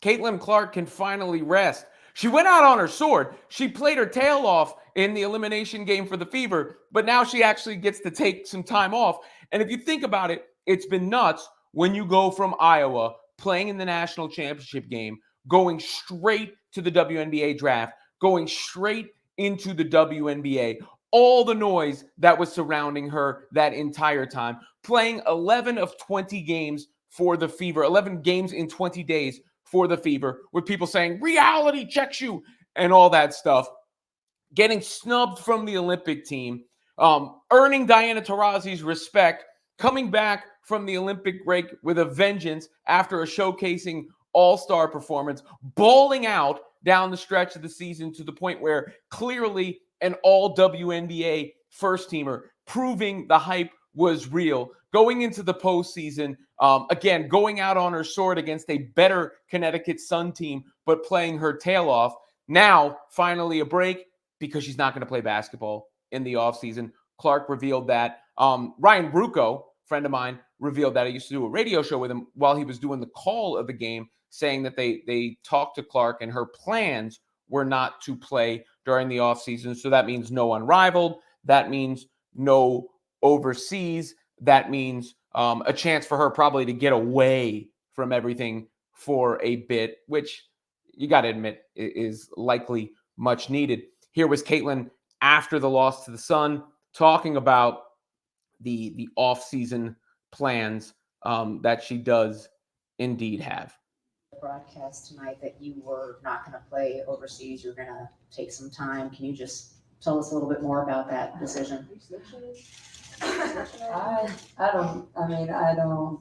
Caitlin Clark can finally rest. She went out on her sword. She played her tail off in the elimination game for the Fever, but now she actually gets to take some time off. And if you think about it, it's been nuts when you go from Iowa, playing in the national championship game, going straight to the WNBA draft, going straight into the WNBA. All the noise that was surrounding her that entire time, playing 11 of 20 games for the Fever, 11 games in 20 days for the Fever, with people saying reality checks you and all that stuff, getting snubbed from the Olympic team, earning Diana Taurasi's respect, coming back from the Olympic break with a vengeance after a showcasing all-star performance, bowling out down the stretch of the season to the point where clearly an all WNBA first teamer, proving the hype was real. Going into the postseason, again, going out on her sword against a better Connecticut Sun team, but playing her tail off. Now, finally a break because she's not going to play basketball in the offseason. Clark revealed that. Ryan Brucco, friend of mine, revealed that. I used to do a radio show with him while he was doing the call of the game, saying that they talked to Clark and her plans were not to play during the offseason. So that means no Unrivaled. That means no overseas. That means a chance for her probably to get away from everything for a bit, which you got to admit is likely much needed. Here was Caitlin after the loss to the Sun talking about the off-season plans that she does indeed have. Broadcast tonight that you were not going to play overseas. You're going to take some time. Can you just tell us a little bit more about that decision? I don't.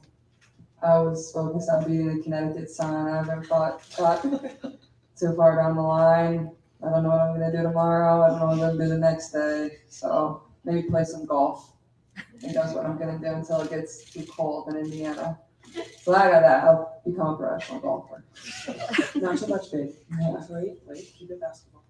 I was focused on beating the Connecticut Sun. I haven't thought too far down the line. I don't know what I'm going to do tomorrow. I don't know what I'm going to do the next day. So maybe play some golf. I think that's what I'm going to do until it gets too cold in Indiana. So I got that. I'll become a professional golfer. Not so much, babe. Yeah. Wait, keep it basketball.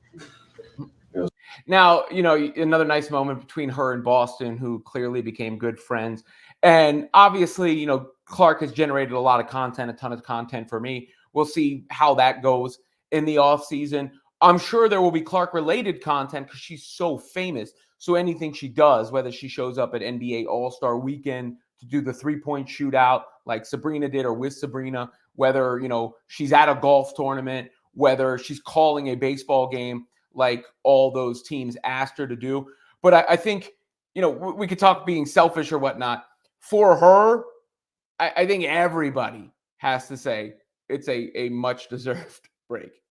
Now, another nice moment between her and Boston, who clearly became good friends. And obviously, Clark has generated a lot of content, a ton of content for me. We'll see how that goes in the offseason. I'm sure there will be Clark-related content because she's so famous. So anything she does, whether she shows up at NBA All-Star Weekend to do the three-point shootout like Sabrina did or with Sabrina, whether, she's at a golf tournament, whether she's calling a baseball game like all those teams asked her to do. But I think, we could talk being selfish or whatnot. For her, I think everybody has to say it's a much-deserved break.